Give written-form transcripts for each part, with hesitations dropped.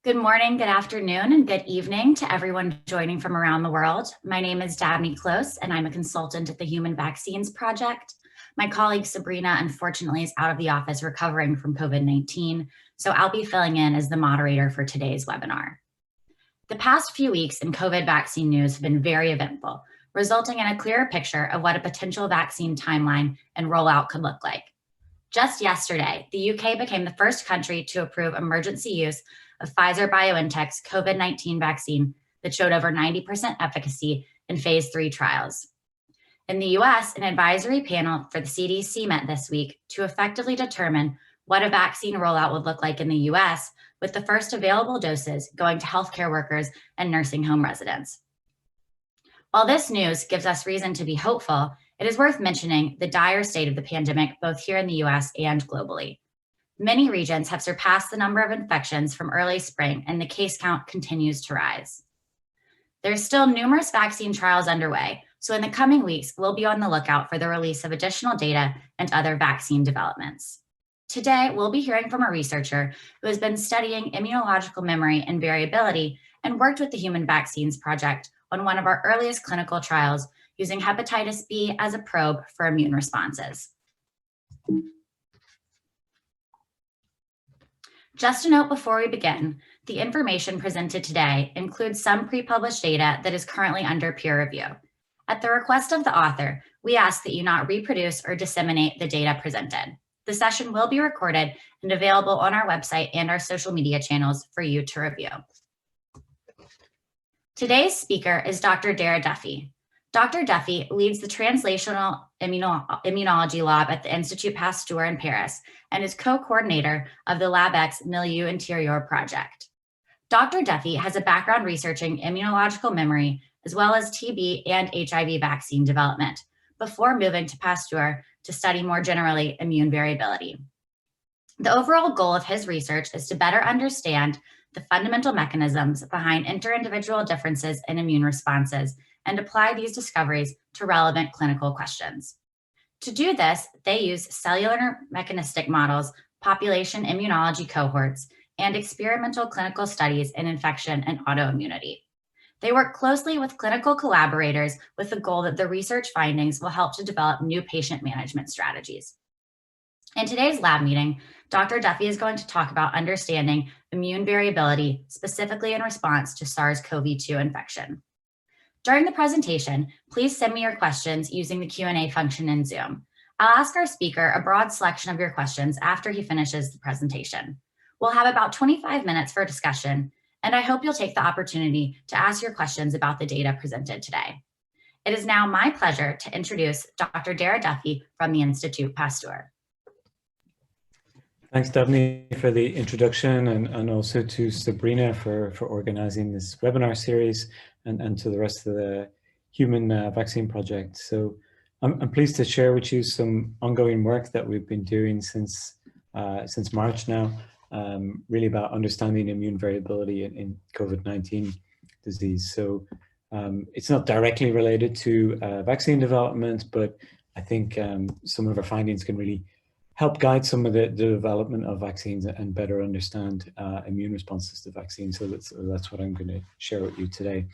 Good morning, good afternoon, and good evening to everyone joining from around the world. My name is Dabney Close, and I'm a consultant at the Human Vaccines Project. My colleague Sabrina, unfortunately, is out of the office recovering from COVID-19, so I'll be filling in as the moderator for today's webinar. The past few weeks in COVID vaccine news have been very eventful, resulting in a clearer picture of what a potential vaccine timeline and rollout could look like. Just yesterday, the UK became the first country to approve emergency use of Pfizer-BioNTech's COVID-19 vaccine that showed over 90% efficacy in phase 3 trials. In the US, an advisory panel for the CDC met this week to effectively determine what a vaccine rollout would look like in the US, with the first available doses going to healthcare workers and nursing home residents. While this news gives us reason to be hopeful, it is worth mentioning the dire state of the pandemic both here in the US and globally. Many regions have surpassed the number of infections from early spring, and the case count continues to rise. There are still numerous vaccine trials underway, so in the coming weeks, we'll be on the lookout for the release of additional data and other vaccine developments. Today, we'll be hearing from a researcher who has been studying immunological memory and variability and worked with the Human Vaccines Project on one of our earliest clinical trials using hepatitis B as a probe for immune responses. Just a note before we begin, the information presented today includes some pre-published data that is currently under peer review. At the request of the author, we ask that you not reproduce or disseminate the data presented. The session will be recorded and available on our website and our social media channels for you to review. Today's speaker is Dr. Darragh Duffy. Dr. Duffy leads the Translational Immunology Lab at the Institut Pasteur in Paris and is co-coordinator of the LabEx Milieu Interieur project. Dr. Duffy has a background researching immunological memory as well as TB and HIV vaccine development before moving to Pasteur to study more generally immune variability. The overall goal of his research is to better understand the fundamental mechanisms behind interindividual differences in immune responses and apply these discoveries to relevant clinical questions. To do this, they use cellular mechanistic models, population immunology cohorts, and experimental clinical studies in infection and autoimmunity. They work closely with clinical collaborators with the goal that the research findings will help to develop new patient management strategies. In today's lab meeting, Dr. Duffy is going to talk about understanding immune variability, specifically in response to SARS-CoV-2 infection. During the presentation, please send me your questions using the Q&A function in Zoom. I'll ask our speaker a broad selection of your questions after he finishes the presentation. We'll have about 25 minutes for discussion, and I hope you'll take the opportunity to ask your questions about the data presented today. It is now my pleasure to introduce Dr. Darragh Duffy from the Institut Pasteur. Thanks, Daphne, for the introduction, and also to Sabrina for organizing this webinar series, and to the rest of the Human Vaccine Project. So I'm pleased to share with you some ongoing work that we've been doing since March now, really about understanding immune variability in COVID-19 disease. So it's not directly related to vaccine development, but I think some of our findings can really help guide some of the development of vaccines and better understand immune responses to vaccines. So that's what I'm going to share with you today.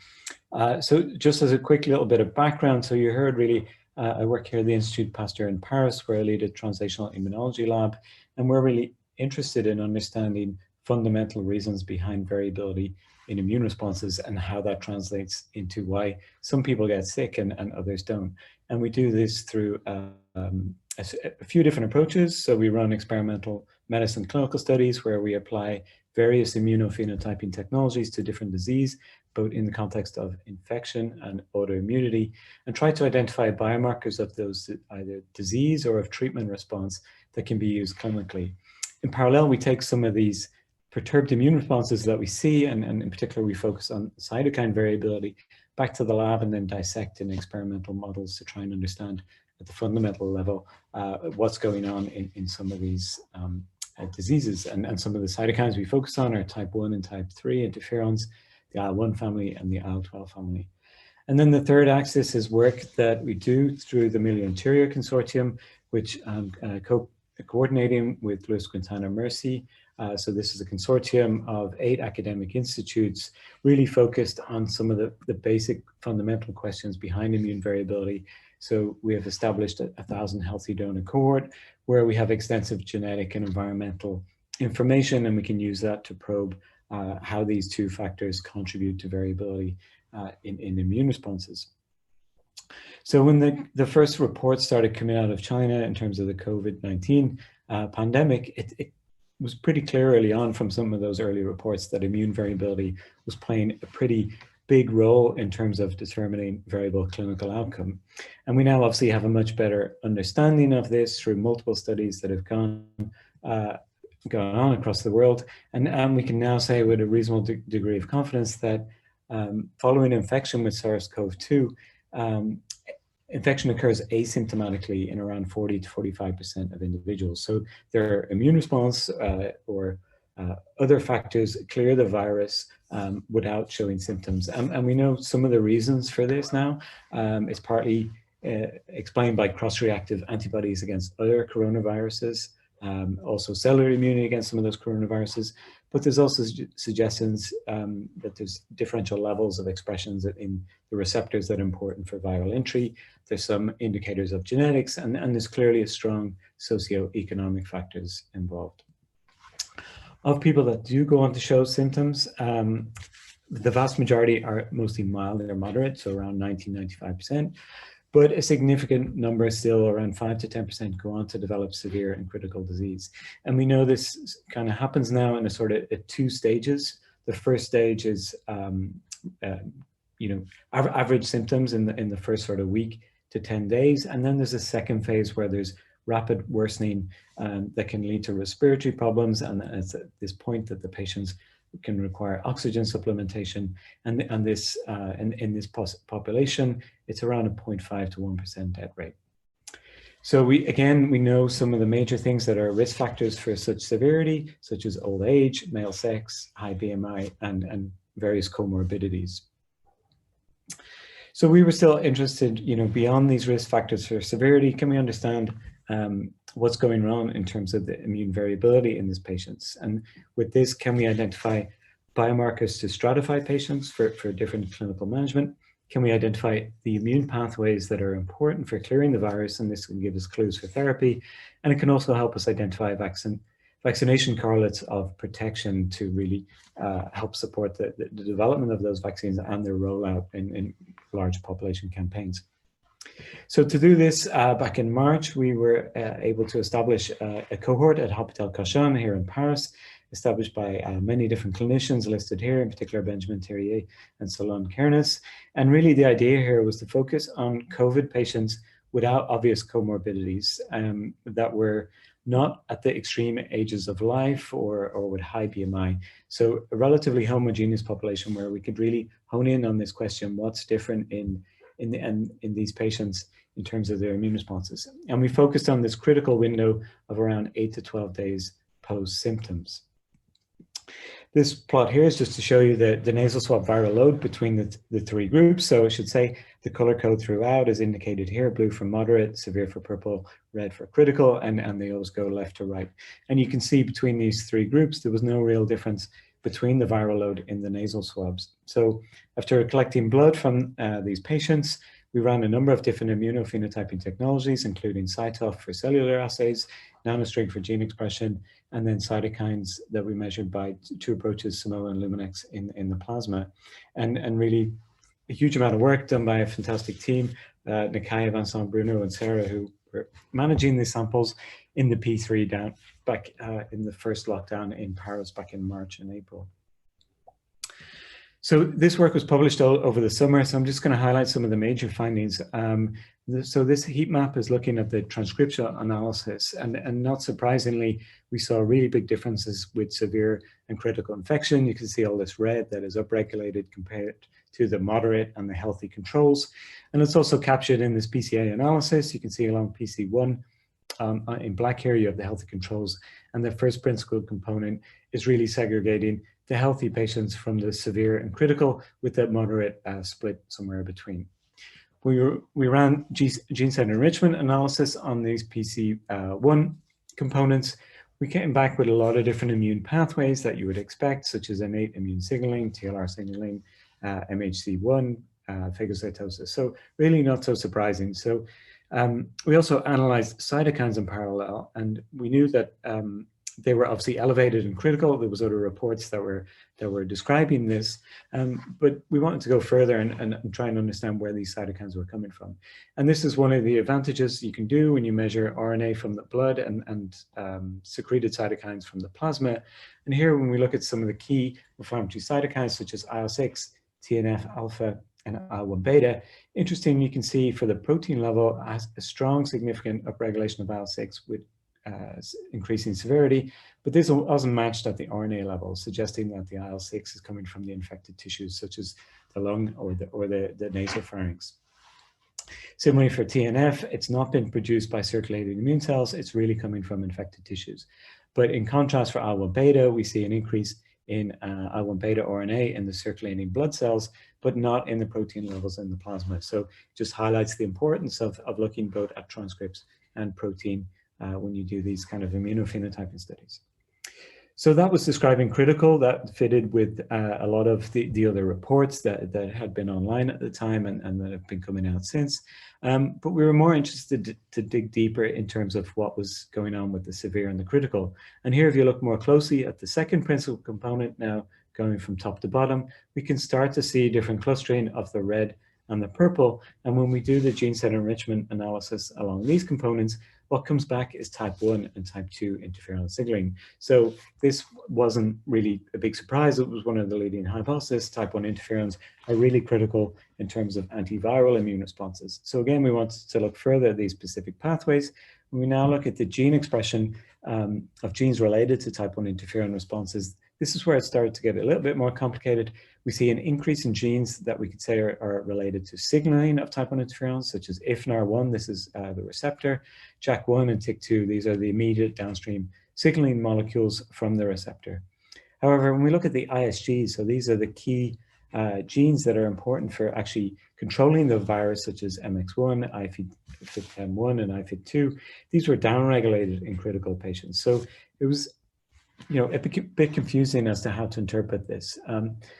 So just as a quick little bit of background, so you heard really, I work here at the Institut Pasteur in Paris, where I lead a Translational Immunology Lab, and we're really interested in understanding fundamental reasons behind variability in immune responses and how that translates into why some people get sick and others don't. And we do this through a few different approaches. So we run experimental medicine clinical studies where we apply various immunophenotyping technologies to different disease, both in the context of infection and autoimmunity, and try to identify biomarkers of those either disease or of treatment response that can be used clinically. In parallel, we take some of these perturbed immune responses that we see, and in particular, we focus on cytokine variability, back to the lab and then dissect in experimental models to try and understand at the fundamental level what's going on in some of these diseases. And some of the cytokines we focus on are type 1 and type 3 interferons, the IL-1 family and the IL-12 family. And then the third axis is work that we do through the Milieu Interieur Consortium, which coordinating with Luis Quintana Mercy. So this is a consortium of 8 academic institutes really focused on some of the basic fundamental questions behind immune variability. So we have established a 1,000 healthy donor cohort where we have extensive genetic and environmental information, and we can use that to probe how these 2 factors contribute to variability in immune responses. So when the first reports started coming out of China in terms of the COVID-19 pandemic, it was pretty clear early on from some of those early reports that immune variability was playing a pretty big role in terms of determining variable clinical outcome. And we now obviously have a much better understanding of this through multiple studies that have gone on across the world. And we can now say with a reasonable degree of confidence that following infection with SARS-CoV-2, infection occurs asymptomatically in around 40 to 45% of individuals. So their immune response or other factors clear the virus without showing symptoms. And we know some of the reasons for this now. It's partly explained by cross-reactive antibodies against other coronaviruses, also cellular immunity against some of those coronaviruses. But there's also suggestions that there's differential levels of expressions in the receptors that are important for viral entry. There's some indicators of genetics, and there's clearly a strong socioeconomic factors involved. Of people that do go on to show symptoms, the vast majority are mostly mild or moderate, so around 90–95%. But a significant number, still around 5 to 10%, go on to develop severe and critical disease. And we know this kind of happens now in a sort of 2 stages. The first stage is, average symptoms in the first sort of week to 10 days. And then there's a second phase where there's rapid worsening that can lead to respiratory problems. And it's at this point that the patients can require oxygen supplementation, and in this population, it's around a 0.5 to 1% death rate. So we know some of the major things that are risk factors for such severity, such as old age, male sex, high BMI, and various comorbidities. So we were still interested, beyond these risk factors for severity, can we understand what's going on in terms of the immune variability in these patients? And with this, can we identify biomarkers to stratify patients for different clinical management? Can we identify the immune pathways that are important for clearing the virus? And this can give us clues for therapy. And it can also help us identify vaccination correlates of protection to really help support the development of those vaccines and their rollout in large population campaigns. So to do this, back in March, we were able to establish a cohort at Hôpital Cochin here in Paris, established by many different clinicians listed here, in particular Benjamin Thierrier and Solon Kernes. And really the idea here was to focus on COVID patients without obvious comorbidities that were not at the extreme ages of life or with high BMI. So a relatively homogeneous population where we could really hone in on this question, what's different in these patients in terms of their immune responses. And we focused on this critical window of around 8 to 12 days post-symptoms. This plot here is just to show you the nasal swab viral load between the 3 groups. So I should say the color code throughout is indicated here: blue for moderate, severe for purple, red for critical, and they always go left to right. And you can see between these 3 groups, there was no real difference between the viral load in the nasal swabs. So after collecting blood from these patients, we ran a number of different immunophenotyping technologies, including CyTOF for cellular assays, nanostring for gene expression, and then cytokines that we measured by 2 approaches, Simoa and Luminex, in the plasma. And really a huge amount of work done by a fantastic team, Nikaya, Vincent, Bruno, and Sarah, who were managing these samples in the P3 down back in the first lockdown in Paris back in March and April. So this work was published over the summer, so I'm just going to highlight some of the major findings. So this heat map is looking at the transcriptional analysis, and not surprisingly, we saw really big differences with severe and critical infection. You can see all this red that is upregulated compared to the moderate and the healthy controls. And it's also captured in this PCA analysis. You can see along PC1 in black here, you have the healthy controls, and the first principal component is really segregating the healthy patients from the severe and critical, with that moderate split somewhere between. We ran gene set enrichment analysis on these PC1 components, we came back with a lot of different immune pathways that you would expect, such as innate immune signaling, TLR signaling, MHC1, phagocytosis. So really not so surprising. So we also analyzed cytokines in parallel, and we knew that they were obviously elevated and critical. There was other reports that were describing this, but we wanted to go further and try and understand where these cytokines were coming from. And this is one of the advantages you can do when you measure RNA from the blood and secreted cytokines from the plasma. And here, when we look at some of the key inflammatory cytokines, such as IL-6, TNF alpha, and IL-1 beta, interesting, you can see for the protein level has a strong, significant upregulation of IL-6 with increasing severity, but this wasn't matched at the RNA level, suggesting that the IL-6 is coming from the infected tissues, such as the lung or the nasopharynx. Similarly for TNF, it's not been produced by circulating immune cells, it's really coming from infected tissues. But in contrast for IL-1 beta, we see an increase in IL-1 beta RNA in the circulating blood cells, but not in the protein levels in the plasma. So it just highlights the importance of looking both at transcripts and protein when you do these kind of immunophenotyping studies. So that was describing critical, that fitted with a lot of the other reports that had been online at the time and that have been coming out since. But we were more interested to dig deeper in terms of what was going on with the severe and the critical. And here, if you look more closely at the second principal component now, going from top to bottom, we can start to see different clustering of the red and the purple. And when we do the gene set enrichment analysis along these components, what comes back is type 1 and type 2 interferon signaling. So this wasn't really a big surprise. It was one of the leading hypotheses. Type 1 interferons are really critical in terms of antiviral immune responses. So again, we wanted to look further at these specific pathways. When we now look at the gene expression of genes related to type 1 interferon responses, this is where it started to get a little bit more complicated. We see an increase in genes that we could say are related to signaling of type 1 interferons, such as IFNAR1, this is the receptor, JAK1 and TYK2, these are the immediate downstream signaling molecules from the receptor. However, when we look at the ISGs, so these are the key genes that are important for actually controlling the virus, such as MX1, IFID1, and IFID2, these were downregulated in critical patients. So it was a bit confusing as to how to interpret this.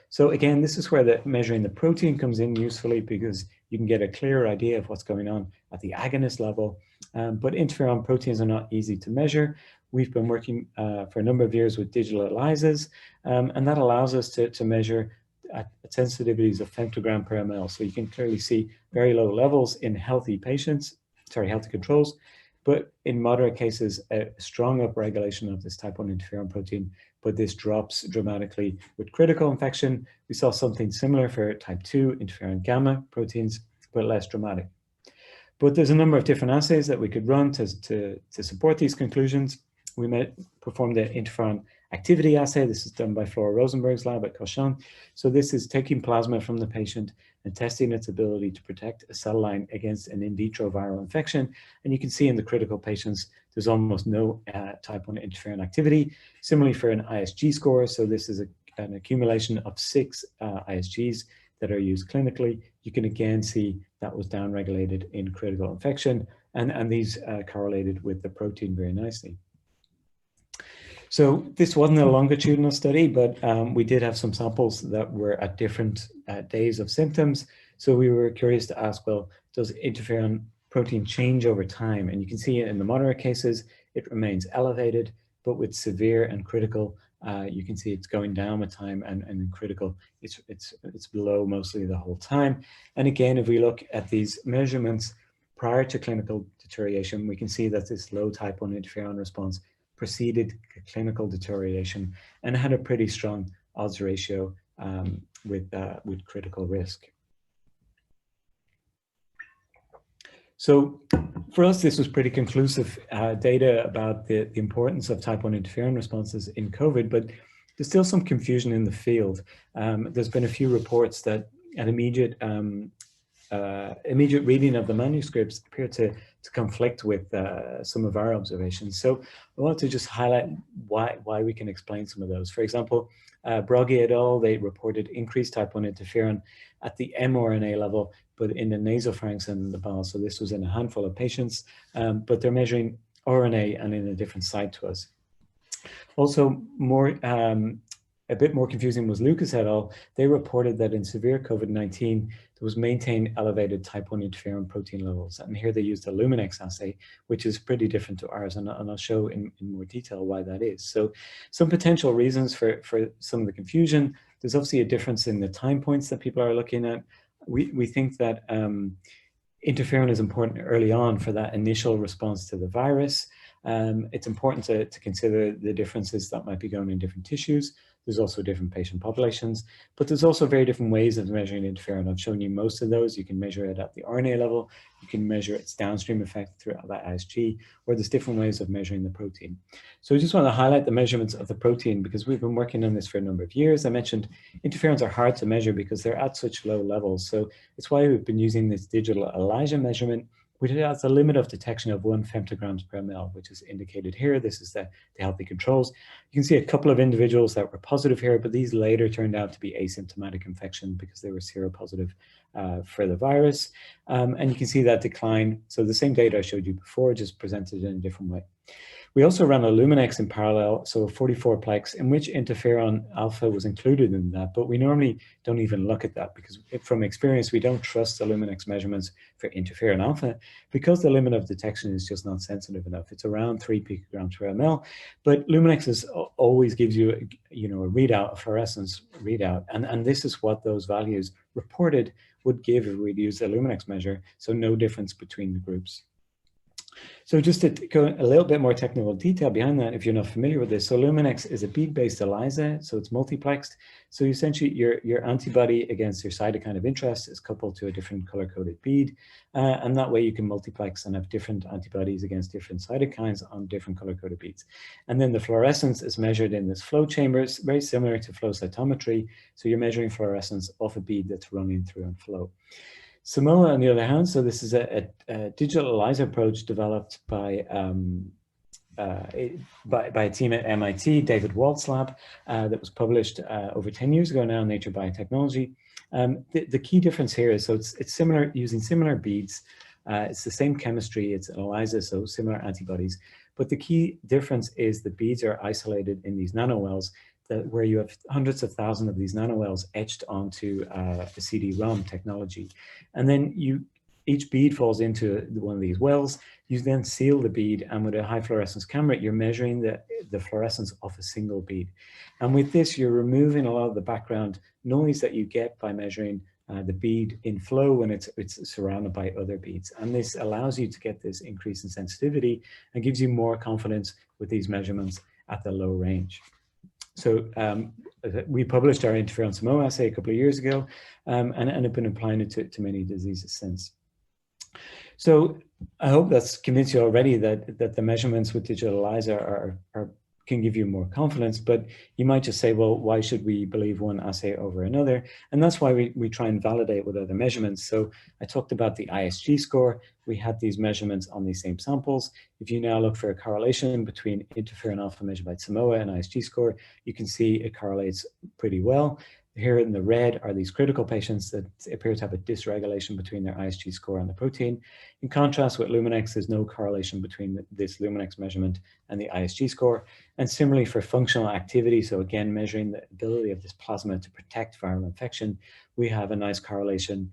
So again, this is where measuring the protein comes in usefully, because you can get a clearer idea of what's going on at the agonist level. But interferon proteins are not easy to measure. We've been working for a number of years with digital ELISAs, and that allows us to measure at sensitivities of femtogram per ml. So you can clearly see very low levels in healthy controls. But in moderate cases, a strong upregulation of this type 1 interferon protein, but this drops dramatically with critical infection. We saw something similar for type 2 interferon gamma proteins, but less dramatic. But there's a number of different assays that we could run to support these conclusions. We performed the interferon activity assay. This is done by Flora Rosenberg's lab at Cochin. So this is taking plasma from the patient and testing its ability to protect a cell line against an in vitro viral infection. And you can see in the critical patients, there's almost no type 1 interferon activity. Similarly for an ISG score, so this is an accumulation of 6 ISGs that are used clinically. You can again see that was downregulated in critical infection, and these correlated with the protein very nicely. So this wasn't a longitudinal study, but we did have some samples that were at different days of symptoms. So we were curious to ask, well, does interferon protein change over time? And you can see in the moderate cases, it remains elevated, but with severe and critical, you can see it's going down with time, and in critical, it's below mostly the whole time. And again, if we look at these measurements prior to clinical deterioration, we can see that this low type 1 interferon response preceded clinical deterioration and had a pretty strong odds ratio with critical risk. So for us, this was pretty conclusive data about the importance of type 1 interferon responses in COVID, but there's still some confusion in the field. There's been a few reports that an immediate reading of the manuscripts appear to conflict with some of our observations. So I want to just highlight why we can explain some of those. For example, Broggie et al., they reported increased type 1 interferon at the mRNA level, but in the nasopharynx and the bowel. So this was in a handful of patients, but they're measuring RNA and in a different site to us. Also, a bit more confusing was Lucas et al. They reported that in severe COVID-19, there was maintained elevated type 1 interferon protein levels. And here they used a Luminex assay, which is pretty different to ours. And I'll show in more detail why that is. So some potential reasons for some of the confusion. There's obviously a difference in the time points that people are looking at. We think that interferon is important early on for that initial response to the virus. It's important to consider the differences that might be going in different tissues. There's also different patient populations, but there's also very different ways of measuring interferon. I've shown you most of those. You can measure it at the RNA level. You can measure its downstream effect throughout that ISG, or there's different ways of measuring the protein. So I just want to highlight the measurements of the protein because we've been working on this for a number of years. I mentioned interferons are hard to measure because they're at such low levels. So it's why we've been using this digital ELISA measurement, which has a limit of detection of 1 femtograms per ml, which is indicated here. This is the healthy controls. You can see a couple of individuals that were positive here, but these later turned out to be asymptomatic infection because they were seropositive for the virus. And you can see that decline. So the same data I showed you before, just presented in a different way. We also ran a Luminex in parallel, so a 44-plex, in which interferon alpha was included in that, but we normally don't even look at that because from experience, we don't trust the Luminex measurements for interferon alpha because the limit of detection is just not sensitive enough. It's around 3 picograms per ml, but Luminex always gives you, a readout, a fluorescence readout, and this is what those values reported would give if we'd use the Luminex measure, so no difference between the groups. So just to go a little bit more technical detail behind that, if you're not familiar with this, so Luminex is a bead-based ELISA, so it's multiplexed. So essentially your antibody against your cytokine of interest is coupled to a different color-coded bead, and that way you can multiplex and have different antibodies against different cytokines on different color-coded beads. And then the fluorescence is measured in this flow chamber, very similar to flow cytometry. So you're measuring fluorescence off a bead that's running through on flow. Simoa, on the other hand, so this is a digital ELISA approach developed by a team at MIT, David Walt's lab, that was published over 10 years ago now in Nature Biotechnology. The key difference here is, so it's similar, using similar beads. It's the same chemistry, it's an ELISA, so similar antibodies. But the key difference is the beads are isolated in these nanowells, where you have hundreds of thousands of these nanowells etched onto a CD-ROM technology. And then each bead falls into one of these wells. You then seal the bead, and with a high fluorescence camera, you're measuring the fluorescence of a single bead. And with this, you're removing a lot of the background noise that you get by measuring the bead in flow when it's surrounded by other beads. And this allows you to get this increase in sensitivity and gives you more confidence with these measurements at the low range. So we published our interferon Simoa assay a couple of years ago, and have been applying it to many diseases since. So I hope that's convinced you already that the measurements with digital ELISA can give you more confidence, but you might just say, well, why should we believe one assay over another? And that's why we try and validate with other measurements. So I talked about the ISG score. We had these measurements on these same samples. If you now look for a correlation between interferon alpha measured by Simoa and ISG score, you can see it correlates pretty well. Here in the red are these critical patients that appear to have a dysregulation between their ISG score and the protein. In contrast with Luminex, there's no correlation between this Luminex measurement and the ISG score. And similarly for functional activity, so again, measuring the ability of this plasma to protect viral infection, we have a nice correlation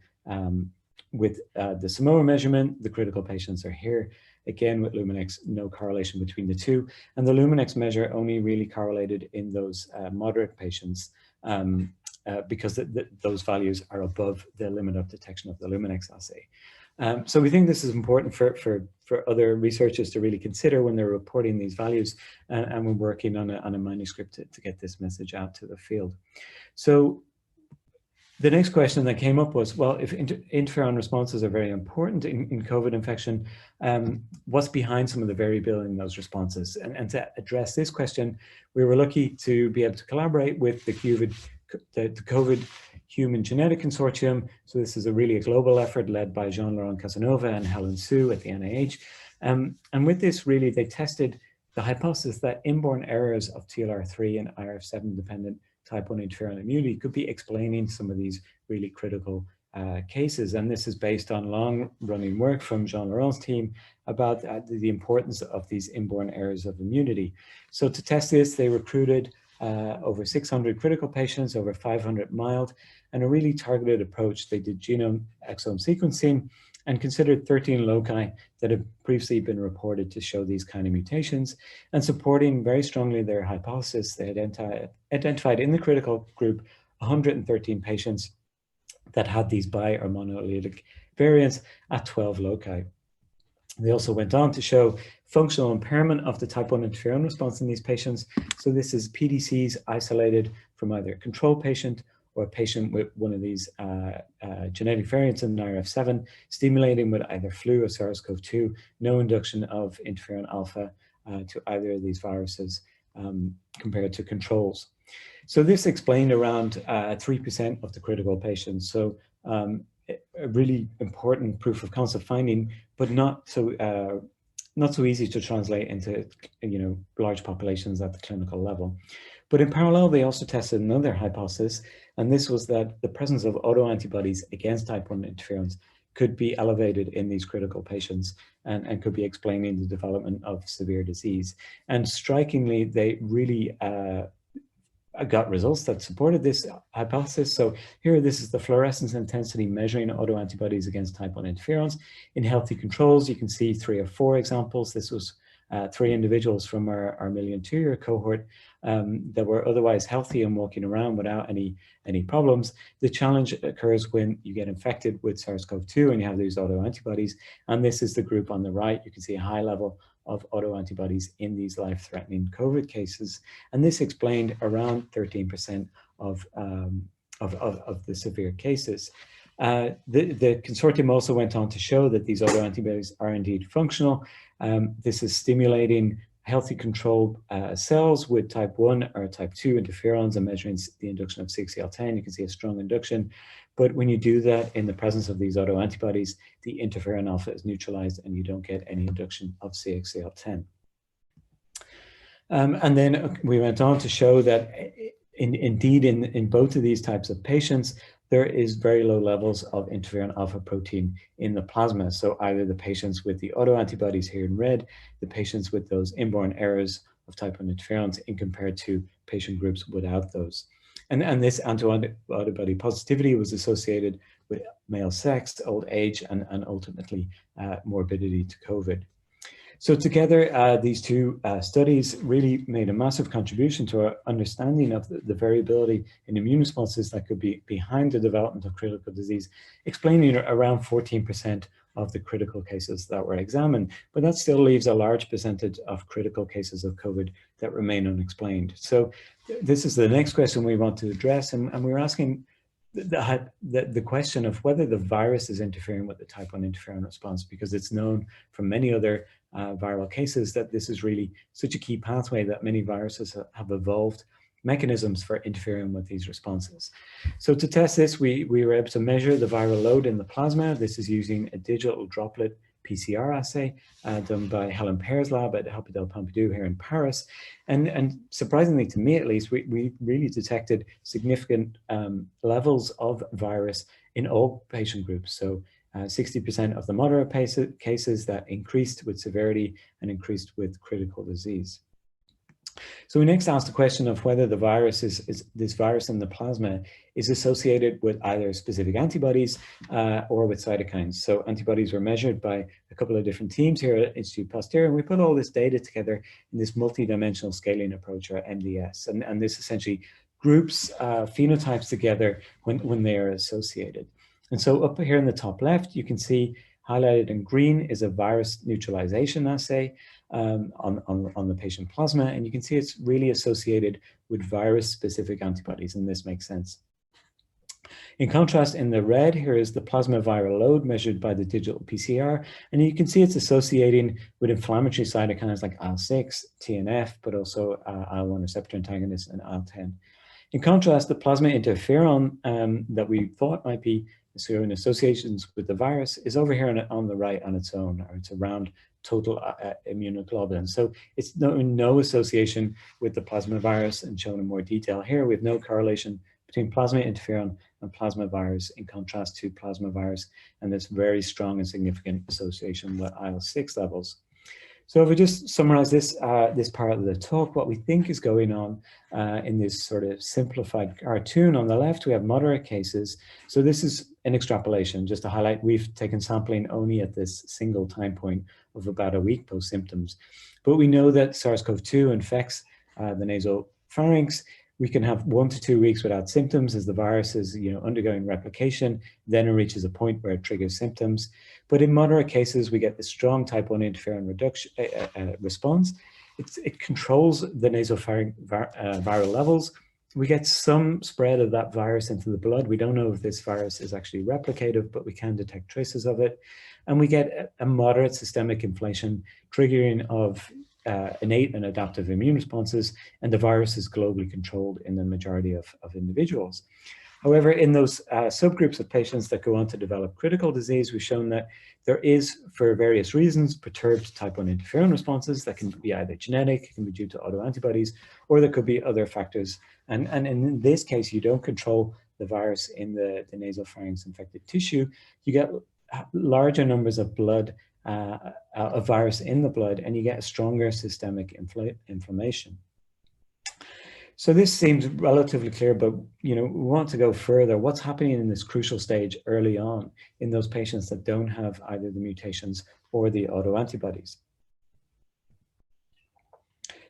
with the Simoa measurement. The critical patients are here. Again, with Luminex, no correlation between the two. And the Luminex measure only really correlated in those moderate patients because those values are above the limit of detection of the Luminex assay. So we think this is important for other researchers to really consider when they're reporting these values, and we're working on a manuscript to get this message out to the field. So the next question that came up was, well, if interferon responses are very important in COVID infection, what's behind some of the variability in those responses? And to address this question, we were lucky to be able to collaborate with the COVID Human Genetic Consortium. So this is really a global effort led by Jean-Laurent Casanova and Helen Su at the NIH. And with this, really, they tested the hypothesis that inborn errors of TLR3 and IRF7 dependent type 1 interferon immunity could be explaining some of these really critical cases. And this is based on long-running work from Jean Laurent's team about the importance of these inborn errors of immunity. So to test this, they recruited over 600 critical patients, over 500 mild, and a really targeted approach. They did genome exome sequencing and considered 13 loci that had previously been reported to show these kind of mutations. And supporting very strongly their hypothesis, they identified in the critical group 113 patients that had these bi or monoallelic variants at 12 loci. They also went on to show functional impairment of the type 1 interferon response in these patients. So this is PDCs isolated from either a control patient or a patient with one of these genetic variants in IRF7, stimulating with either flu or SARS-CoV-2, no induction of interferon alpha to either of these viruses compared to controls. So this explained around 3% of the critical patients. So a really important proof of concept finding, but not so easy to translate into large populations at the clinical level. But in parallel, they also tested another hypothesis, and this was that the presence of autoantibodies against type 1 interferons could be elevated in these critical patients and could be explaining the development of severe disease. And strikingly, they really got results that supported this hypothesis. So here, this is the fluorescence intensity measuring autoantibodies against type 1 interferons. In healthy controls, you can see 3 or 4 examples. This was 3 individuals from our Milieu Interieur cohort that were otherwise healthy and walking around without any problems. The challenge occurs when you get infected with SARS-CoV-2 and you have these autoantibodies. And this is the group on the right. You can see a high level of autoantibodies in these life-threatening COVID cases. And this explained around 13% of the severe cases. The consortium also went on to show that these autoantibodies are indeed functional. This is stimulating healthy control cells with type 1 or type 2 interferons and measuring the induction of CXCL10. You can see a strong induction. But when you do that in the presence of these autoantibodies, the interferon alpha is neutralized and you don't get any induction of CXCL10. And then we went on to show that indeed in both of these types of patients, there is very low levels of interferon alpha protein in the plasma. So either the patients with the autoantibodies here in red, the patients with those inborn errors of type 1 interferons in compared to patient groups without those. And this antibody positivity was associated with male sex, old age, and ultimately morbidity to COVID. So together, these two studies really made a massive contribution to our understanding of the variability in immune responses that could be behind the development of critical disease, explaining around 14% of the critical cases that were examined. But that still leaves a large percentage of critical cases of COVID that remain unexplained. So this is the next question we want to address, and we're asking the question of whether the virus is interfering with the type 1 interferon response, because it's known from many other viral cases that this is really such a key pathway that many viruses have evolved mechanisms for interfering with these responses. So to test this, we were able to measure the viral load in the plasma. This is using a digital droplet PCR assay done by Helen Pear's lab at Hôpital Pompidou here in Paris. And surprisingly to me, at least, we really detected significant levels of virus in all patient groups. So 60% of the moderate cases that increased with severity and increased with critical disease. So we next asked the question of whether the virus this virus in the plasma is associated with either specific antibodies or with cytokines. So antibodies were measured by a couple of different teams here at Institut Pasteur, and we put all this data together in this multidimensional scaling approach, or MDS. And this essentially groups phenotypes together when they are associated. And so up here in the top left, you can see highlighted in green is a virus neutralization assay on the patient plasma. And you can see it's really associated with virus-specific antibodies, and this makes sense. In contrast, in the red, here is the plasma viral load measured by the digital PCR. And you can see it's associating with inflammatory cytokines like IL-6, TNF, but also IL-1 receptor antagonists and IL-10. In contrast, the plasma interferon that we thought might be in associations with the virus is over here on the right on its own, or it's around total immunoglobulin. So it's no association with the plasma virus, and shown in more detail here with no correlation between plasma interferon and plasma virus, in contrast to plasma virus and this very strong and significant association with IL-6 levels. So if we just summarize this, this part of the talk, what we think is going on in this sort of simplified cartoon on the left, we have moderate cases. So this is an extrapolation, just to highlight, we've taken sampling only at this single time point of about a week post symptoms. But we know that SARS-CoV-2 infects the nasal pharynx. We can have 1 to 2 weeks without symptoms as the virus is undergoing replication, then it reaches a point where it triggers symptoms. But in moderate cases, we get the strong type 1 interferon reduction response. It controls the nasopharynx viral levels. We get some spread of that virus into the blood. We don't know if this virus is actually replicative, but we can detect traces of it. And we get a moderate systemic inflammation triggering of innate and adaptive immune responses, and the virus is globally controlled in the majority of individuals. However, in those subgroups of patients that go on to develop critical disease, we've shown that there is, for various reasons, perturbed type 1 interferon responses that can be either genetic, it can be due to autoantibodies, or there could be other factors. And in this case, you don't control the virus in the nasopharynx infected tissue. You get larger numbers of blood, a virus in the blood, and you get a stronger systemic inflammation. So this seems relatively clear, but we want to go further. What's happening in this crucial stage early on in those patients that don't have either the mutations or the autoantibodies?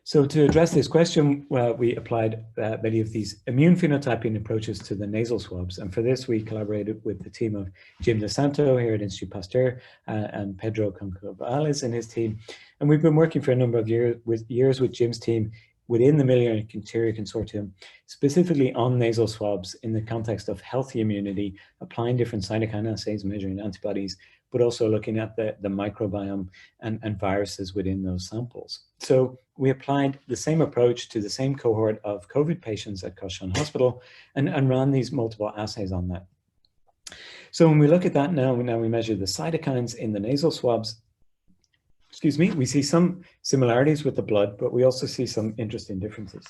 So to address this question, we applied many of these immune phenotyping approaches to the nasal swabs. And for this, we collaborated with the team of Jim DeSanto here at Institut Pasteur and Pedro Concalvales and his team. And we've been working for a number of years with Jim's team within the Milieu Interieur Consortium, specifically on nasal swabs in the context of healthy immunity, applying different cytokine assays, measuring antibodies, but also looking at the microbiome and viruses within those samples. So we applied the same approach to the same cohort of COVID patients at Cochin Hospital and ran these multiple assays on that. So when we look at that now we measure the cytokines in the nasal swabs. Excuse me, we see some similarities with the blood, but we also see some interesting differences.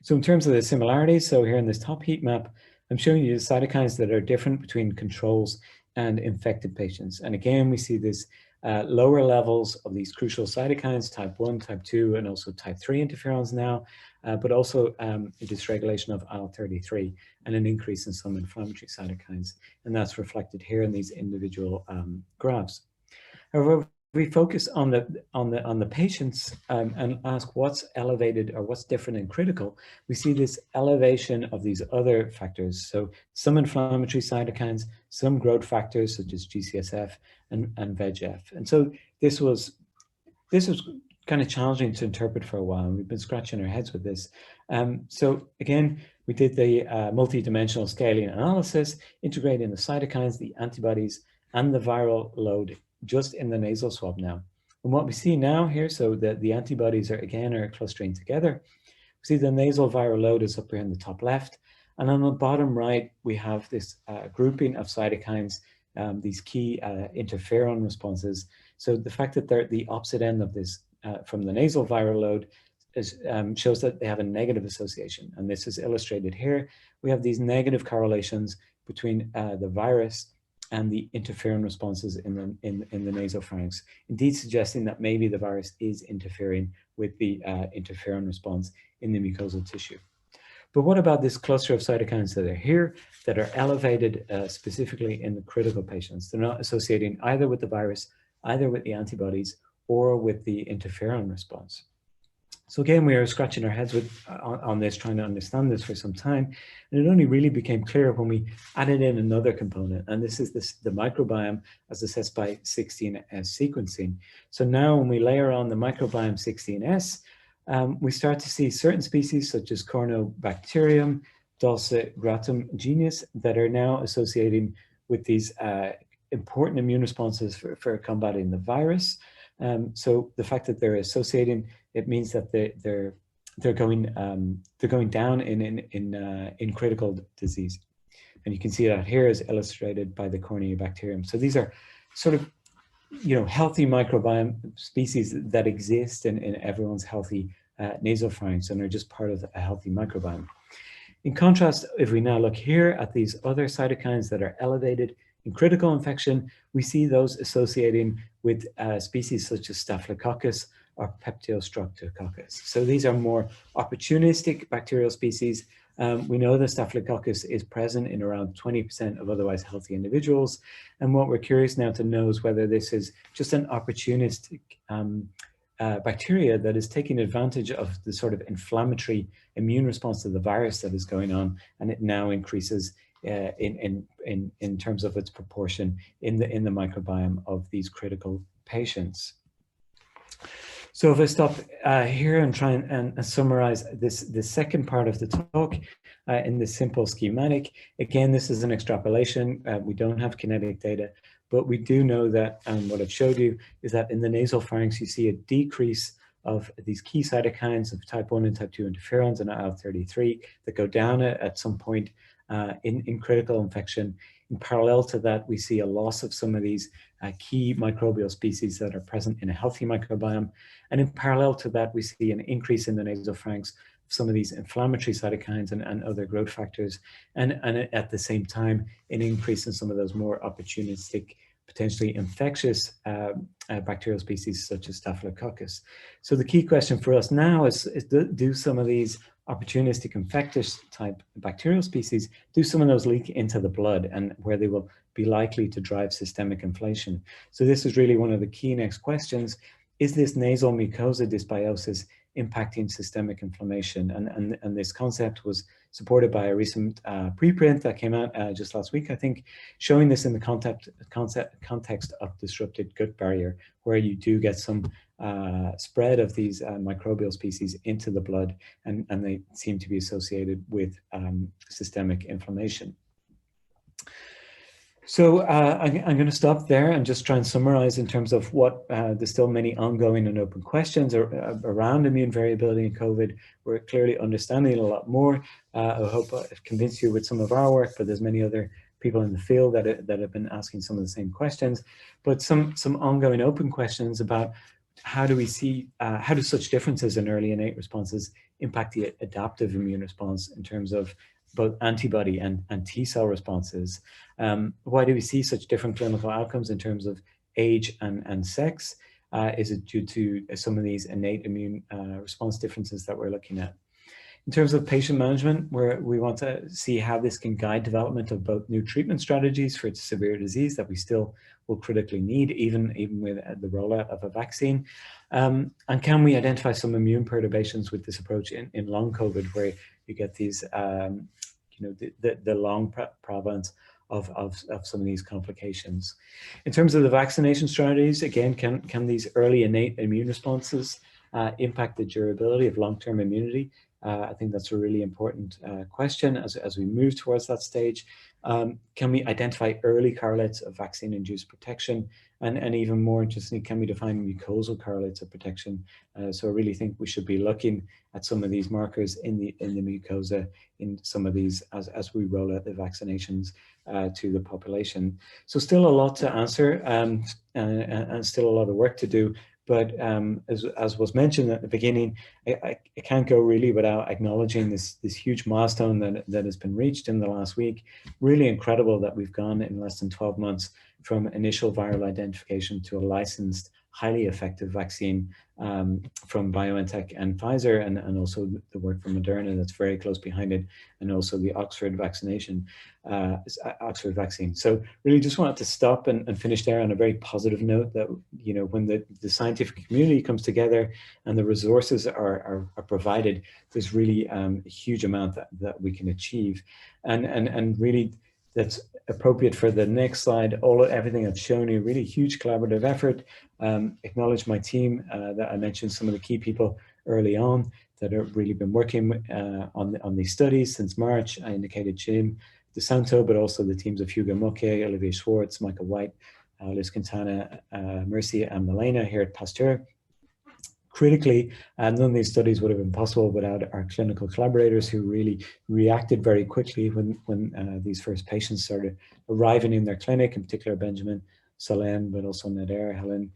So in terms of the similarities, so here in this top heat map, I'm showing you the cytokines that are different between controls and infected patients. And again, we see this lower levels of these crucial cytokines, type 1, type 2, and also type 3 interferons now, but also a dysregulation of IL-33 and an increase in some inflammatory cytokines. And that's reflected here in these individual graphs. However, we focus on the patients and ask what's elevated or what's different and critical. We see this elevation of these other factors. So some inflammatory cytokines, some growth factors such as GCSF and VEGF. And so this was kind of challenging to interpret for a while. And we've been scratching our heads with this. So again, we did the multi-dimensional scaling analysis, integrating the cytokines, the antibodies, and the viral load just in the nasal swab now. And what we see now here, so that the antibodies are clustering together. We see the nasal viral load is up here in the top left. And on the bottom right, we have this grouping of cytokines, these key interferon responses. So the fact that they're at the opposite end of this from the nasal viral load shows that they have a negative association. And this is illustrated here. We have these negative correlations between the virus and the interferon responses in the nasopharynx, indeed suggesting that maybe the virus is interfering with the interferon response in the mucosal tissue. But what about this cluster of cytokines that are here, that are elevated specifically in the critical patients? They're not associating either with the virus, either with the antibodies, or with the interferon response. So again, we were scratching our heads on this, trying to understand this for some time. And it only really became clear when we added in another component. And this is the microbiome as assessed by 16S sequencing. So now when we layer on the microbiome 16S, we start to see certain species such as Corynebacterium, Dulce gratum genus that are now associating with these important immune responses for combating the virus. So the fact that they're associating, it means that they're going down in critical disease, and you can see that here is illustrated by the Corynebacterium. So these are sort of healthy microbiome species that exist in everyone's healthy nasopharynx and are just part of a healthy microbiome. In contrast, if we now look here at these other cytokines that are elevated in critical infection, we see those associating with species such as Staphylococcus or Peptiostreptococcus. So these are more opportunistic bacterial species. We know that Staphylococcus is present in around 20% of otherwise healthy individuals. And what we're curious now to know is whether this is just an opportunistic bacteria that is taking advantage of the sort of inflammatory immune response to the virus that is going on, and it now increases in terms of its proportion in the microbiome of these critical patients. So if I stop here and try and summarize this second part of the talk in this simple schematic, again, this is an extrapolation. We don't have kinetic data, but we do know that, and what I've showed you is that in the nasal pharynx, you see a decrease of these key cytokines of type 1 and type 2 interferons and IL-33 that go down at some point in critical infection. In parallel to that, we see a loss of some of these key microbial species that are present in a healthy microbiome. And in parallel to that, we see an increase in the nasopharynx of some of these inflammatory cytokines and other growth factors. And at the same time, an increase in some of those more opportunistic, potentially infectious bacterial species such as Staphylococcus. So the key question for us now is do some of these opportunistic infectious type bacterial species, do some of those leak into the blood and where they will be likely to drive systemic inflammation? So this is really one of the key next questions. Is this nasal mucosa dysbiosis impacting systemic inflammation? And this concept was supported by a recent preprint that came out just last week, I think, showing this in the context of disrupted gut barrier, where you do get some spread of these microbial species into the blood, and they seem to be associated with systemic inflammation. So I'm going to stop there and just try and summarize in terms of what there's still many ongoing and open questions around immune variability in COVID. We're clearly understanding a lot more. I hope I've convinced you with some of our work, but there's many other people in the field that have been asking some of the same questions. But some ongoing open questions about how do we see, how do such differences in early innate responses impact the adaptive immune response in terms of both antibody and T-cell responses? Why do we see such different clinical outcomes in terms of age and sex? Is it due to some of these innate immune response differences that we're looking at? In terms of patient management, where we want to see how this can guide development of both new treatment strategies for severe disease that we still will critically need, even with the rollout of a vaccine. And can we identify some immune perturbations with this approach in long COVID, where you get these, the long prevalence of some of these complications? In terms of the vaccination strategies, again, can these early innate immune responses impact the durability of long-term immunity? I think that's a really important question as we move towards that stage. Can we identify early correlates of vaccine-induced protection? And even more interestingly, can we define mucosal correlates of protection? So I really think we should be looking at some of these markers in the mucosa in some of these as we roll out the vaccinations to the population. So still a lot to answer and still a lot of work to do. But as was mentioned at the beginning, I can't go really without acknowledging this huge milestone that has been reached in the last week. Really incredible that we've gone in less than 12 months from initial viral identification to a licensed, highly effective vaccine from BioNTech and Pfizer, and also the work from Moderna that's very close behind it, and also the Oxford vaccine. So really just wanted to stop and finish there on a very positive note that, when the scientific community comes together and the resources are provided, there's really a huge amount that we can achieve. And really that's appropriate for the next slide. Everything I've shown you, really huge collaborative effort. Acknowledge my team that I mentioned, some of the key people early on that have really been working on these studies since March. I indicated Jim DeSanto, but also the teams of Hugo Moke, Olivier Schwartz, Michael White, Liz Quintana, Mercy, and Milena here at Pasteur. Critically, none of these studies would have been possible without our clinical collaborators, who really reacted very quickly when these first patients started arriving in their clinic, in particular Benjamin, Solène, but also Nader, Helen,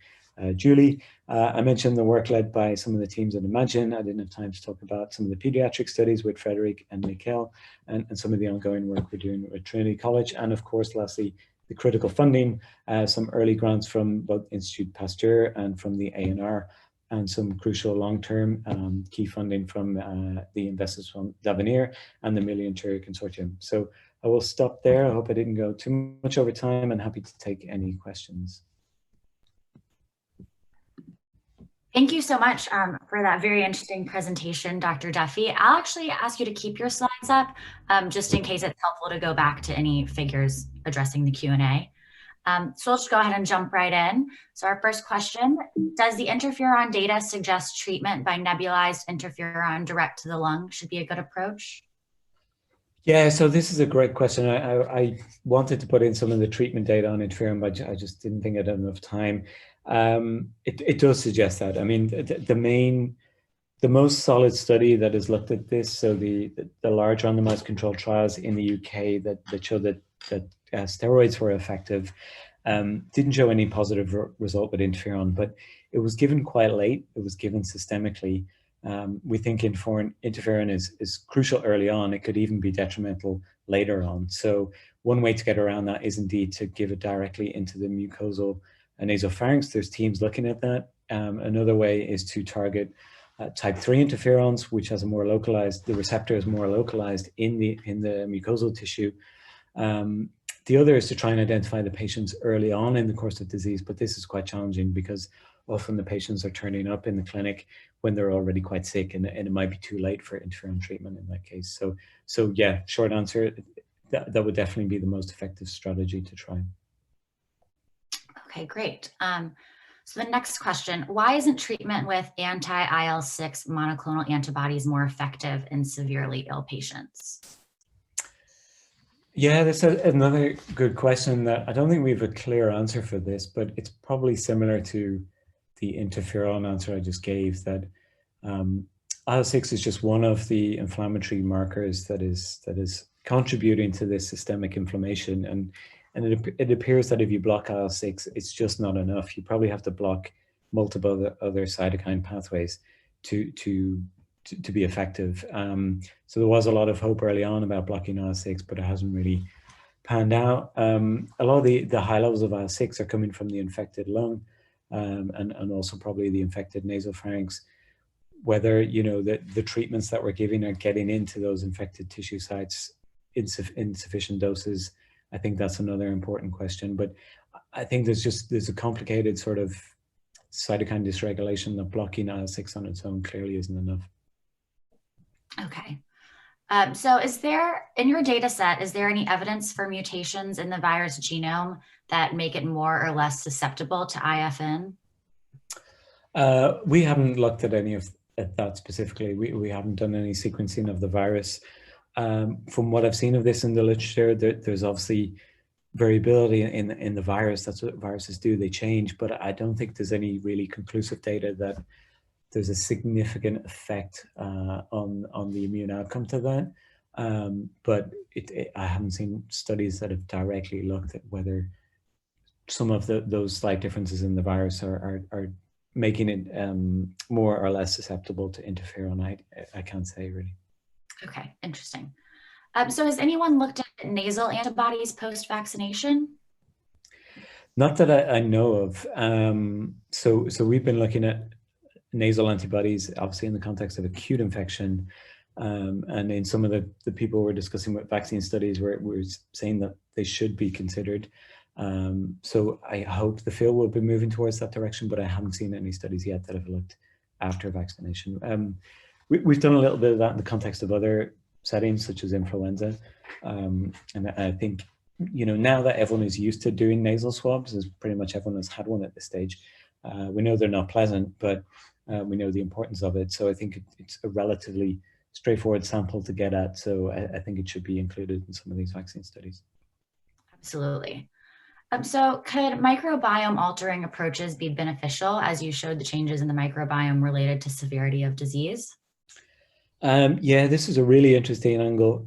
Julie. I mentioned the work led by some of the teams at Imagine. I didn't have time to talk about some of the pediatric studies with Frederick and Mikkel, and some of the ongoing work we're doing with Trinity College. And of course, lastly, the critical funding, some early grants from both Institut Pasteur and from the ANR, and some crucial long-term key funding from the investors from d'Avenir and the Milieu Interieur Consortium. So I will stop there. I hope I didn't go too much over time, and happy to take any questions. Thank you so much for that very interesting presentation, Dr. Duffy. I'll actually ask you to keep your slides up just in case it's helpful to go back to any figures addressing the Q&A. So let's go ahead and jump right in. So our first question, does the interferon data suggest treatment by nebulized interferon direct to the lung should be a good approach? Yeah, so this is a great question. I wanted to put in some of the treatment data on interferon, but I just didn't think I had enough time. It does suggest that. I mean, the most solid study that has looked at this, so the large randomized controlled trials in the UK that showed that steroids were effective, didn't show any positive result with interferon, but it was given quite late. It was given systemically. We think interferon is crucial early on. It could even be detrimental later on. So one way to get around that is indeed to give it directly into the mucosal nasopharynx. There's teams looking at that. Another way is to target type 3 interferons, which has a more localized, the receptor is more localized in the mucosal tissue. The other is to try and identify the patients early on in the course of disease, but this is quite challenging because often the patients are turning up in the clinic when they're already quite sick, and it might be too late for interferon treatment in that case. So yeah, short answer, that would definitely be the most effective strategy to try. Okay, great. So the next question, why isn't treatment with anti-IL-6 monoclonal antibodies more effective in severely ill patients? Yeah, that's another good question that I don't think we have a clear answer for this, but it's probably similar to the interferon answer I just gave, that IL-6 is just one of the inflammatory markers that is contributing to this systemic inflammation. And it appears that if you block IL-6, it's just not enough. You probably have to block multiple other cytokine pathways to be effective. So there was a lot of hope early on about blocking IL-6, but it hasn't really panned out. A lot of the high levels of IL-6 are coming from the infected lung, and also probably the infected nasopharynx. Whether, you know, the treatments that we're giving are getting into those infected tissue sites in sufficient doses, I think that's another important question. But I think there's a complicated sort of cytokine dysregulation that blocking IL-6 on its own clearly isn't enough. Okay. So is there, in your data set, is there any evidence for mutations in the virus genome that make it more or less susceptible to IFN? We haven't looked at any of that specifically. We haven't done any sequencing of the virus. From what I've seen of this in the literature, there's obviously variability in the virus. That's what viruses do, they change, but I don't think there's any really conclusive data that there's a significant effect on the immune outcome to that. But I haven't seen studies that have directly looked at whether some of those slight differences in the virus are making it more or less susceptible to interferon. I can't say really. Okay, interesting. So has anyone looked at nasal antibodies post-vaccination? Not that I know of. So we've been looking at nasal antibodies, obviously in the context of acute infection. And in some of the people we're discussing with vaccine studies, we're saying that they should be considered. So I hope the field will be moving towards that direction, but I haven't seen any studies yet that have looked after vaccination. We've done a little bit of that in the context of other settings, such as influenza. And I think, you know, now that everyone is used to doing nasal swabs, as pretty much everyone has had one at this stage, we know they're not pleasant, but we know the importance of it. So I think it's a relatively straightforward sample to get at. So I think it should be included in some of these vaccine studies. Absolutely. So could microbiome altering approaches be beneficial, as you showed the changes in the microbiome related to severity of disease? Yeah, this is a really interesting angle.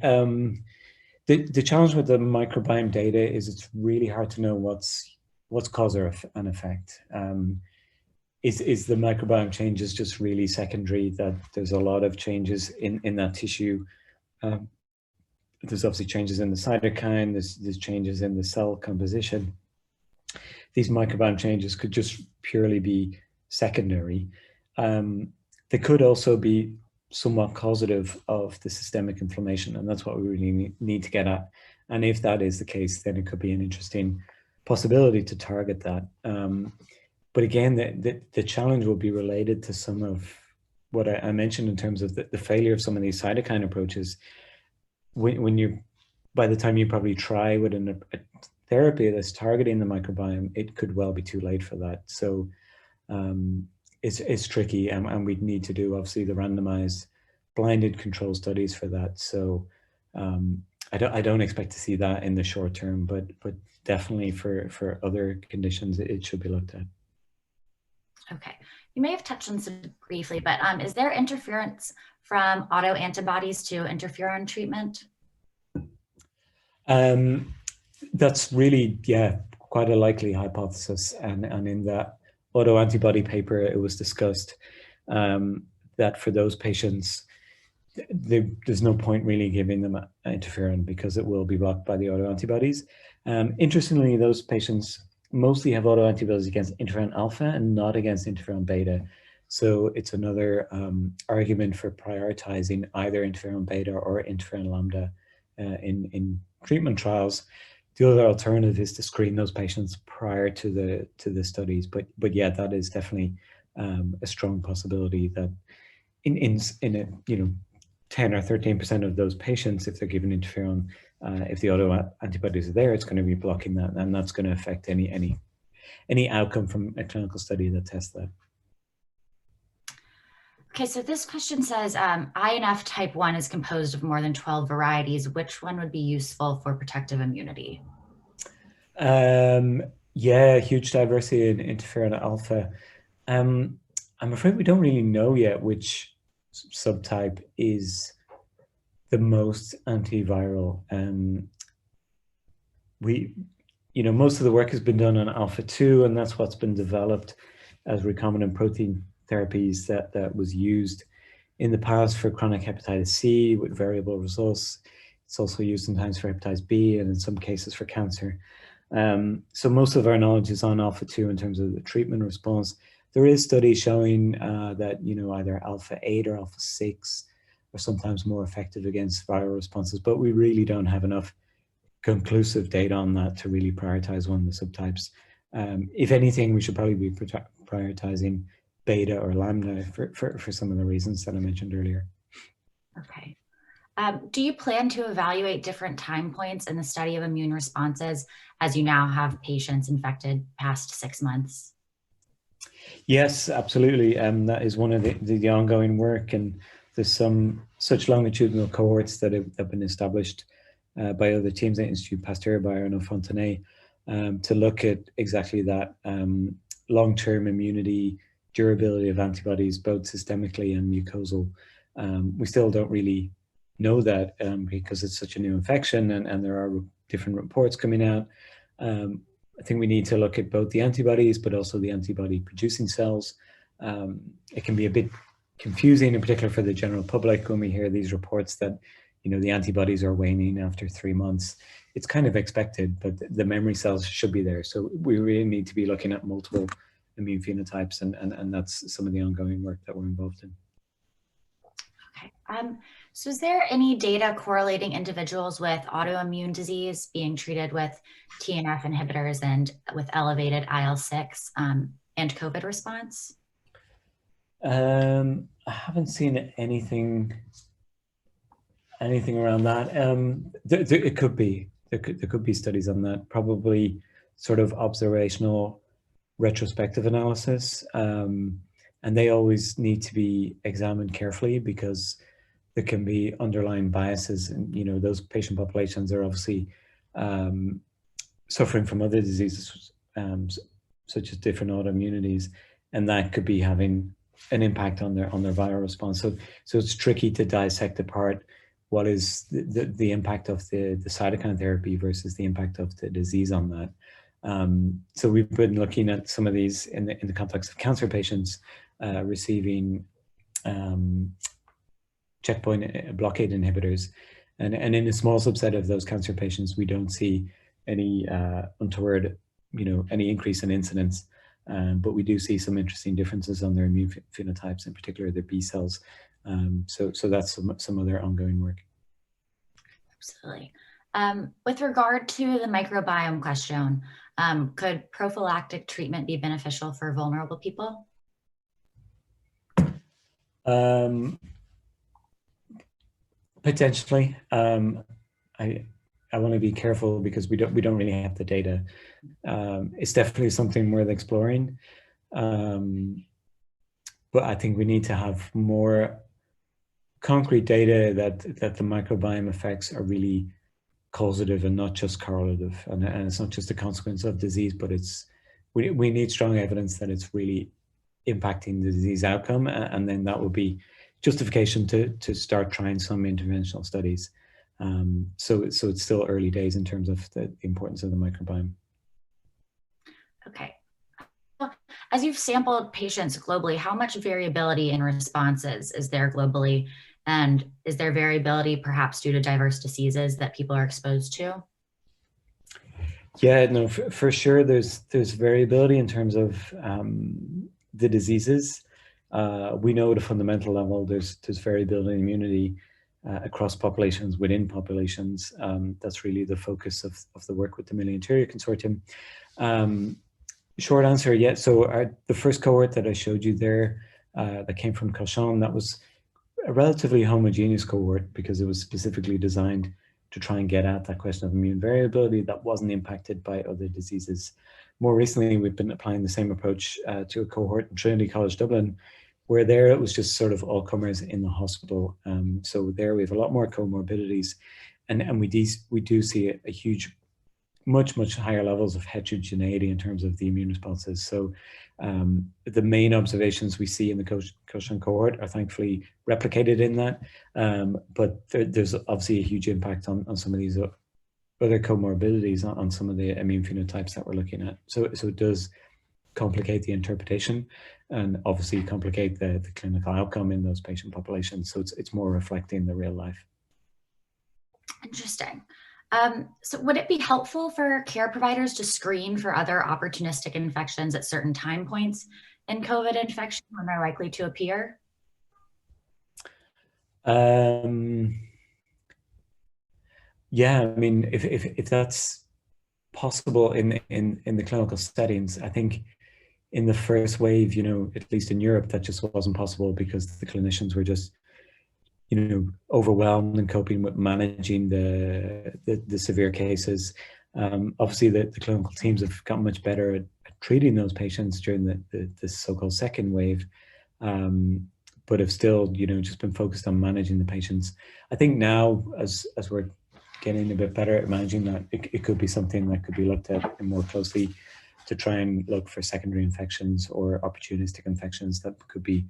The challenge with the microbiome data is it's really hard to know what's cause or an effect. is the microbiome changes just really secondary, that there's a lot of changes in that tissue. There's obviously changes in the cytokine, there's changes in the cell composition. These microbiome changes could just purely be secondary. They could also be somewhat causative of the systemic inflammation, and that's what we really need to get at. And if that is the case, then it could be an interesting possibility to target that. But again, the challenge will be related to some of what I mentioned in terms of the failure of some of these cytokine approaches. When you, by the time you probably try with a therapy that's targeting the microbiome, it could well be too late for that. So it's tricky, and we'd need to do obviously the randomized blinded control studies for that. So I don't expect to see that in the short term, but definitely for other conditions, it should be looked at. Okay, you may have touched on some briefly, but is there interference from autoantibodies to interferon treatment? That's really, quite a likely hypothesis. And in that autoantibody paper, it was discussed that for those patients, there's no point really giving them interferon because it will be blocked by the autoantibodies. Interestingly, those patients mostly have autoantibodies against interferon alpha and not against interferon beta. So it's another argument for prioritizing either interferon beta or interferon lambda in treatment trials. The other alternative is to screen those patients prior to the studies. But yeah, that is definitely a strong possibility that in a 10 or 13% of those patients, if they're given interferon, if the autoantibodies are there, it's going to be blocking that, and that's going to affect any outcome from a clinical study that tests that. Okay, so this question says, INF type 1 is composed of more than 12 varieties. Which one would be useful for protective immunity? Yeah, huge diversity in interferon alpha. I'm afraid we don't really know yet which subtype is the most antiviral. Most of the work has been done on alpha 2, and that's what's been developed as recombinant protein therapies that was used in the past for chronic hepatitis C with variable results. It's also used sometimes for hepatitis B and in some cases for cancer. So most of our knowledge is on alpha 2 in terms of the treatment response. There is studies showing that either alpha 8 or alpha 6 are sometimes more effective against viral responses, but we really don't have enough conclusive data on that to really prioritize one of the subtypes. If anything, we should probably be prioritizing beta or lambda for some of the reasons that I mentioned earlier. Okay. Do you plan to evaluate different time points in the study of immune responses as you now have patients infected past 6 months? Yes, absolutely. That is one of the ongoing work, and there's some such longitudinal cohorts that have been established by other teams at Institut Pasteur by Arnaud Fontenay to look at exactly that long-term immunity, durability of antibodies, both systemically and mucosal. We still don't really know that because it's such a new infection and there are different reports coming out. I think we need to look at both the antibodies, but also the antibody producing cells. It can be a bit confusing, in particular for the general public, when we hear these reports that the antibodies are waning after 3 months. It's kind of expected, but the memory cells should be there. So we really need to be looking at multiple immune phenotypes, and that's some of the ongoing work that we're involved in. Okay. So is there any data correlating individuals with autoimmune disease being treated with TNF inhibitors and with elevated IL-6 and COVID response? I haven't seen anything around that. It could be. There could be studies on that, probably sort of observational retrospective analysis. And they always need to be examined carefully because there can be underlying biases, and those patient populations are obviously suffering from other diseases such as different autoimmunities, and that could be having an impact on their viral response. So it's tricky to dissect apart what is the impact of the cytokine therapy versus the impact of the disease on that. So we've been looking at some of these in the context of cancer patients receiving checkpoint blockade inhibitors. And in a small subset of those cancer patients, we don't see any untoward, any increase in incidence. But we do see some interesting differences on their immune phenotypes, in particular their B cells. So that's some other ongoing work. Absolutely. With regard to the microbiome question, could prophylactic treatment be beneficial for vulnerable people? Potentially. I want to be careful because we don't really have the data. It's definitely something worth exploring. But I think we need to have more concrete data that the microbiome effects are really causative and not just correlative, and it's not just a consequence of disease, but we need strong evidence that it's really impacting the disease outcome, and then that will be justification to start trying some interventional studies. So it's still early days in terms of the importance of the microbiome. Okay. As you've sampled patients globally, how much variability in responses is there globally? And is there variability perhaps due to diverse diseases that people are exposed to? Yeah, no, for sure there's variability in terms of the diseases. We know at a fundamental level there's variability in immunity across populations, within populations. That's really the focus of the work with the Milieu Interieur Consortium. Short answer, yeah. So the first cohort that I showed you there that came from Cochin, that was a relatively homogeneous cohort because it was specifically designed to try and get at that question of immune variability that wasn't impacted by other diseases. More recently, we've been applying the same approach to a cohort in Trinity College Dublin, where there it was just sort of all comers in the hospital. So there we have a lot more comorbidities, and we do see a huge, much higher levels of heterogeneity in terms of the immune responses. So the main observations we see in the Cochin cohort are thankfully replicated in that, but there's obviously a huge impact on some of these other comorbidities on some of the immune phenotypes that we're looking at. So it does complicate the interpretation and obviously complicate the clinical outcome in those patient populations. So it's more reflecting the real life. Interesting. So would it be helpful for care providers to screen for other opportunistic infections at certain time points in COVID infection when they're likely to appear? Yeah, I mean, if that's possible in the clinical settings, I think in the first wave, at least in Europe, that just wasn't possible because the clinicians were just overwhelmed and coping with managing the severe cases. Obviously, the clinical teams have gotten much better at treating those patients during the so-called second wave, but have still, just been focused on managing the patients. I think now, as we're getting a bit better at managing that, it could be something that could be looked at more closely to try and look for secondary infections or opportunistic infections that could be,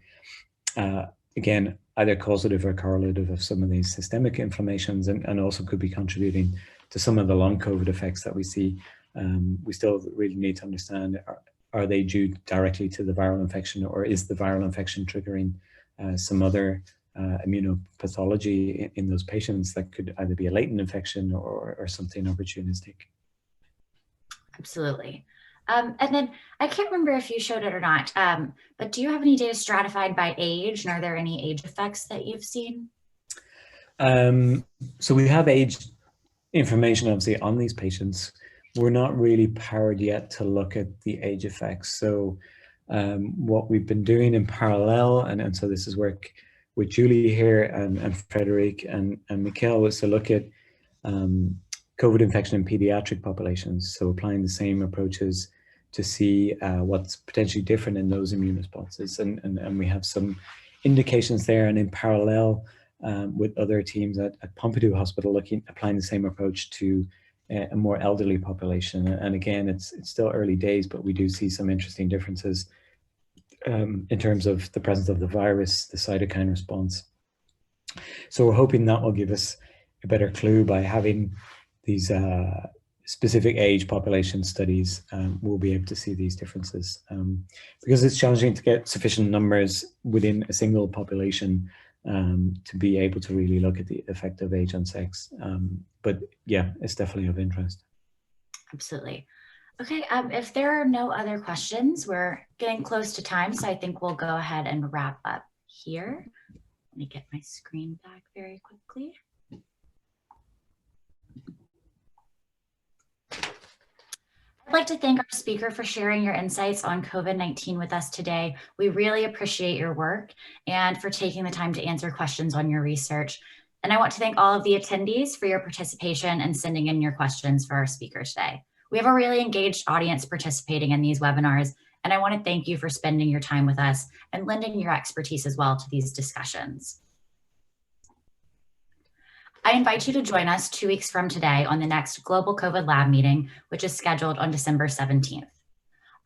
again, either causative or correlative of some of these systemic inflammations, and also could be contributing to some of the long COVID effects that we see. We still really need to understand, are they due directly to the viral infection, or is the viral infection triggering some other immunopathology in those patients that could either be a latent infection or something opportunistic? Absolutely. And then I can't remember if you showed it or not, but do you have any data stratified by age, and are there any age effects that you've seen? So we have age information obviously on these patients. We're not really powered yet to look at the age effects. So what we've been doing in parallel, and so this is work with Julie here and Frederic and Mikhail, was to look at COVID infection in pediatric populations. So applying the same approaches to see what's potentially different in those immune responses. And we have some indications there, and in parallel with other teams at Pompidou Hospital applying the same approach to a more elderly population. And again, it's still early days, but we do see some interesting differences in terms of the presence of the virus, the cytokine response. So we're hoping that will give us a better clue by having these specific age population studies, we'll be able to see these differences, because it's challenging to get sufficient numbers within a single population to be able to really look at the effect of age on sex. But yeah, it's definitely of interest. Absolutely. Okay, if there are no other questions, we're getting close to time, so I think we'll go ahead and wrap up here. Let me get my screen back very quickly. I'd like to thank our speaker for sharing your insights on COVID-19 with us today. We really appreciate your work and for taking the time to answer questions on your research. And I want to thank all of the attendees for your participation and sending in your questions for our speaker today. We have a really engaged audience participating in these webinars, and I want to thank you for spending your time with us and lending your expertise as well to these discussions. I invite you to join us 2 weeks from today on the next Global COVID Lab meeting, which is scheduled on December 17th.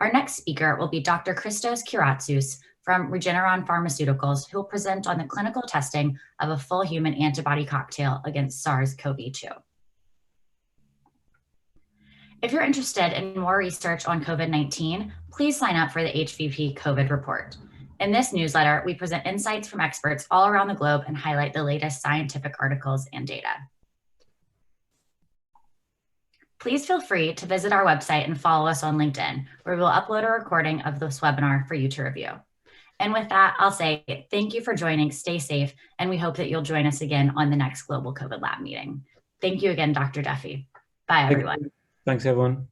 Our next speaker will be Dr. Christos Kyratsous from Regeneron Pharmaceuticals, who will present on the clinical testing of a full human antibody cocktail against SARS-CoV-2. If you're interested in more research on COVID-19, please sign up for the HVP COVID report. In this newsletter, we present insights from experts all around the globe and highlight the latest scientific articles and data. Please feel free to visit our website and follow us on LinkedIn, where we'll upload a recording of this webinar for you to review. And with that, I'll say thank you for joining, stay safe, and we hope that you'll join us again on the next Global COVID Lab meeting. Thank you again, Dr. Duffy. Bye, everyone. Thanks, everyone.